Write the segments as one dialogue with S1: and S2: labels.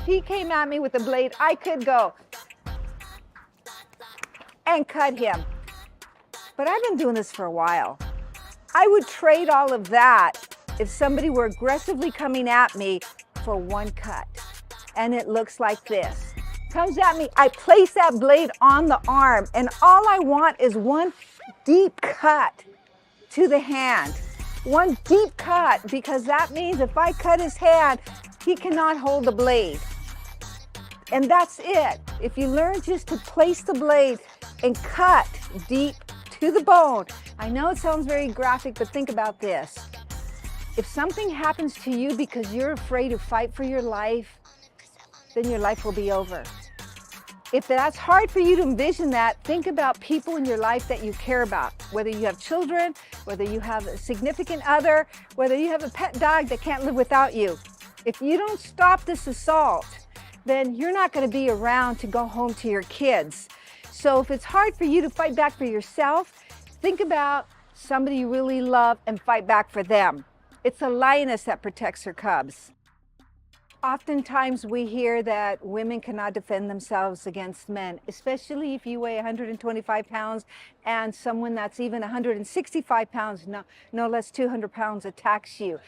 S1: if he came at me with a blade, I could go and cut him. But I've been doing this for a while. I would trade all of that if somebody were aggressively coming at me for one cut. And it looks like this. Comes at me, I place that blade on the arm, and all I want is one deep cut to the hand. One deep cut, because that means if I cut his hand, he cannot hold the blade. And that's it. If you learn just to place the blade and cut deep to the bone. I know it sounds very graphic, but think about this. If something happens to you because you're afraid to fight for your life, then your life will be over. If that's hard for you to envision that, think about people in your life that you care about. Whether you have children, whether you have a significant other, whether you have a pet dog that can't live without you. If you don't stop this assault, then you're not going to be around to go home to your kids. So if it's hard for you to fight back for yourself, think about somebody you really love and fight back for them. It's a lioness that protects her cubs. Oftentimes we hear that women cannot defend themselves against men, especially if you weigh 125 pounds and someone that's even 165 pounds, no less 200 pounds, attacks you.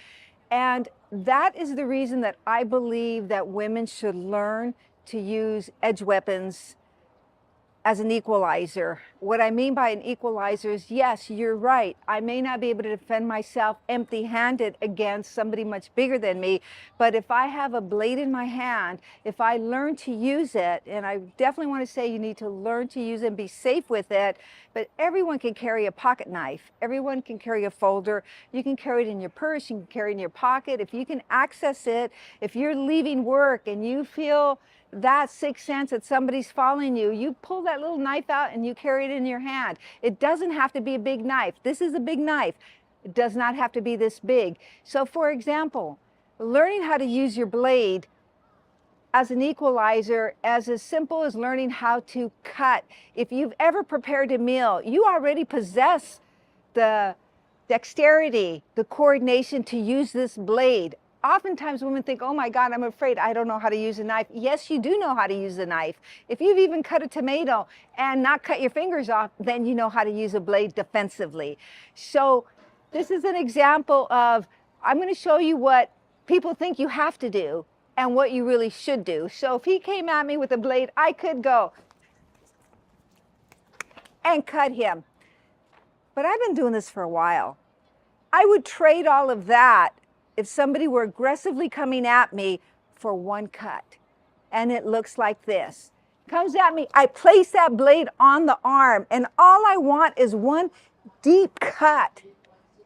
S1: And that is the reason that I believe that women should learn to use edge weapons as an equalizer. What I mean by an equalizer is, yes, you're right. I may not be able to defend myself empty-handed against somebody much bigger than me, but if I have a blade in my hand, if I learn to use it, and I definitely want to say you need to learn to use it and be safe with it, but everyone can carry a pocket knife. Everyone can carry a folder. You can carry it in your purse, you can carry it in your pocket. If you can access it, if you're leaving work and you feel that sixth sense that somebody's following you, you pull that little knife out and you carry it in your hand. It doesn't have to be a big knife. This is a big knife. It does not have to be this big. So for example, learning how to use your blade as an equalizer, as simple as learning how to cut. If you've ever prepared a meal, you already possess the dexterity, the coordination to use this blade. Oftentimes women think, oh my God, I'm afraid I don't know how to use a knife. Yes, you do know how to use a knife. If you've even cut a tomato and not cut your fingers off, then you know how to use a blade defensively. So this is an example of, I'm going to show you what people think you have to do and what you really should do. So if he came at me with a blade, I could go and cut him. But I've been doing this for a while. I would trade all of that if somebody were aggressively coming at me for one cut. And it looks like this. Comes at me, I place that blade on the arm, and all I want is one deep cut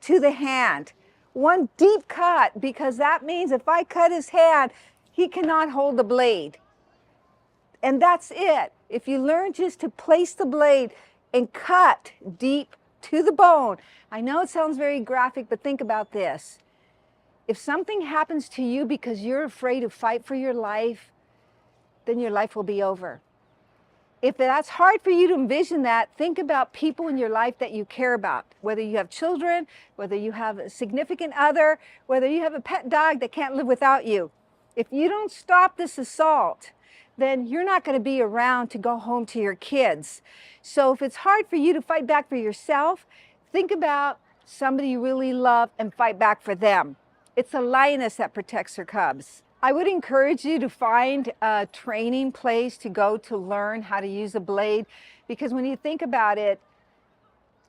S1: to the hand. One deep cut, because that means if I cut his hand, he cannot hold the blade. And that's it. If you learn just to place the blade and cut deep to the bone. I know it sounds very graphic, but think about this. If something happens to you because you're afraid to fight for your life, then your life will be over. If that's hard for you to envision that, think about people in your life that you care about. Whether you have children, whether you have a significant other, whether you have a pet dog that can't live without you. If you don't stop this assault, then you're not going to be around to go home to your kids. So if it's hard for you to fight back for yourself, think about somebody you really love and fight back for them. It's a lioness that protects her cubs. I would encourage you to find a training place to go to learn how to use a blade, because when you think about it,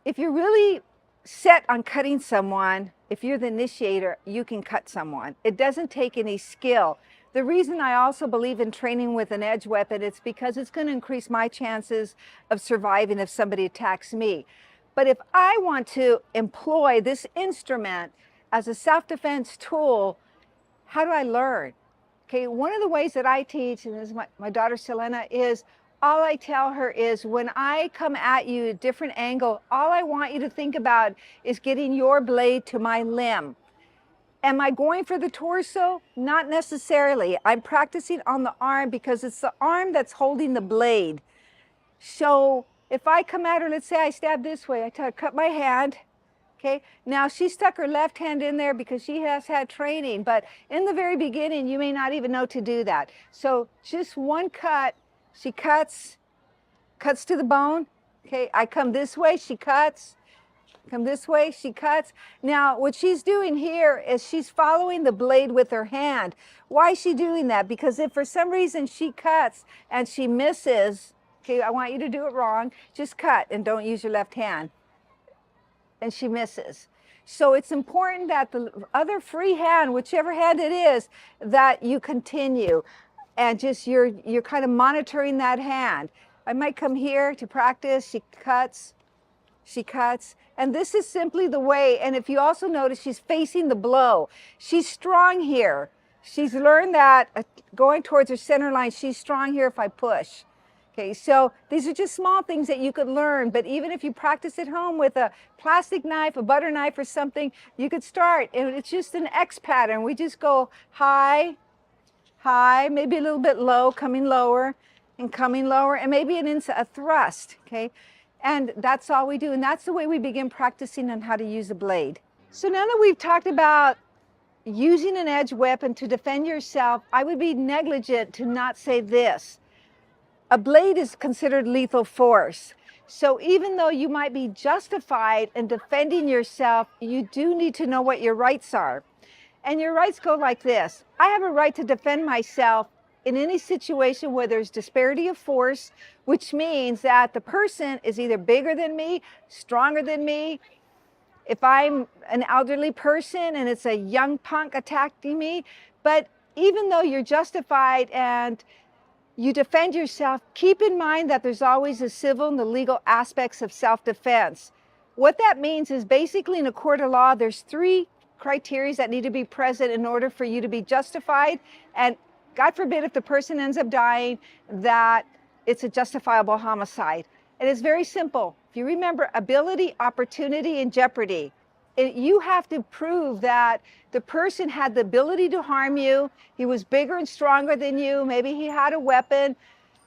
S1: if you're really set on cutting someone, if you're the initiator, you can cut someone. It doesn't take any skill. The reason I also believe in training with an edge weapon, it's because it's going to increase my chances of surviving if somebody attacks me. But if I want to employ this instrument as a self-defense tool, how do I learn? Okay, one of the ways that I teach, and this is my daughter Selena, is all I tell her is when I come at you at a different angle, all I want you to think about is getting your blade to my limb. Am I going for the torso? Not necessarily. I'm practicing on the arm because it's the arm that's holding the blade. So if I come at her, let's say I stab this way, I cut my hand. Okay, now she stuck her left hand in there because she has had training, but in the very beginning, you may not even know to do that. So just one cut, she cuts to the bone. Okay, I come this way, she cuts. Come this way, she cuts. Now, what she's doing here is she's following the blade with her hand. Why is she doing that? Because if for some reason she cuts and she misses, okay, I want you to do it wrong. Just cut and don't use your left hand. And she misses. So it's important that the other free hand, whichever hand it is, that you continue. And just you're kind of monitoring that hand. I might come here to practice. She cuts, and this is simply the way. And if you also notice, she's facing the blow. She's strong here. She's learned that going towards her center line, she's strong here if I push. Okay, so these are just small things that you could learn, but even if you practice at home with a plastic knife, a butter knife or something, you could start. And it's just an X pattern. We just go high, high, maybe a little bit low, coming lower, and coming lower, and maybe a thrust, okay? And that's all we do, and that's the way we begin practicing on how to use a blade. So now that we've talked about using an edge weapon to defend yourself, I would be negligent to not say this. A blade is considered lethal force. So even though you might be justified in defending yourself, you do need to know what your rights are. And your rights go like this. I have a right to defend myself in any situation where there's disparity of force, which means that the person is either bigger than me, stronger than me. If I'm an elderly person and it's a young punk attacking me, but even though you're justified and you defend yourself, keep in mind that there's always the civil and the legal aspects of self-defense. What that means is basically in a court of law, there's 3 criteria that need to be present in order for you to be justified. And God forbid if the person ends up dying, that it's a justifiable homicide. And it's very simple. If you remember ability, opportunity, and jeopardy, you have to prove that the person had the ability to harm you, he was bigger and stronger than you, maybe he had a weapon,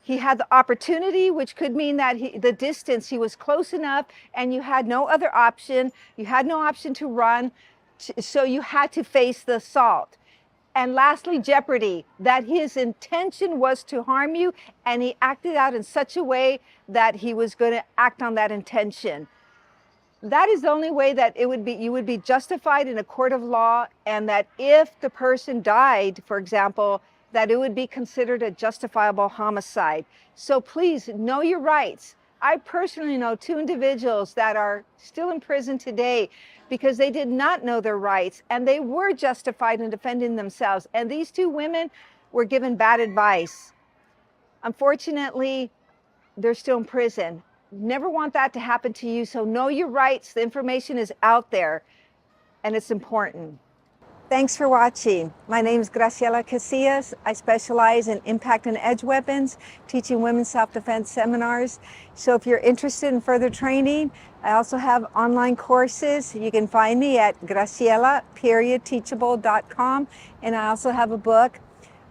S1: he had the opportunity, which could mean that the distance, he was close enough and you had no other option, you had no option to run, so you had to face the assault. And lastly, jeopardy, that his intention was to harm you and he acted out in such a way that he was going to act on that intention. That is the only way that you would be justified in a court of law, and that if the person died, for example, that it would be considered a justifiable homicide. So please know your rights. I personally know 2 individuals that are still in prison today because they did not know their rights and they were justified in defending themselves. And these 2 women were given bad advice. Unfortunately, they're still in prison. Never want that to happen to you. So know your rights. The information is out there and it's important. Thanks for watching. My name is Graciela Casillas. I specialize in impact and edge weapons, teaching women's self-defense seminars. So if you're interested in further training, I also have online courses. You can find me at graciela.teachable.com. And I also have a book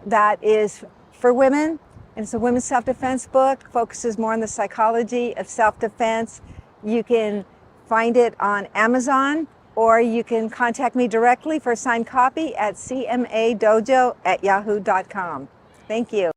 S1: that is for women. And it's a women's self-defense book, focuses more on the psychology of self-defense. You can find it on Amazon, or you can contact me directly for a signed copy at cmadojo@yahoo.com. Thank you.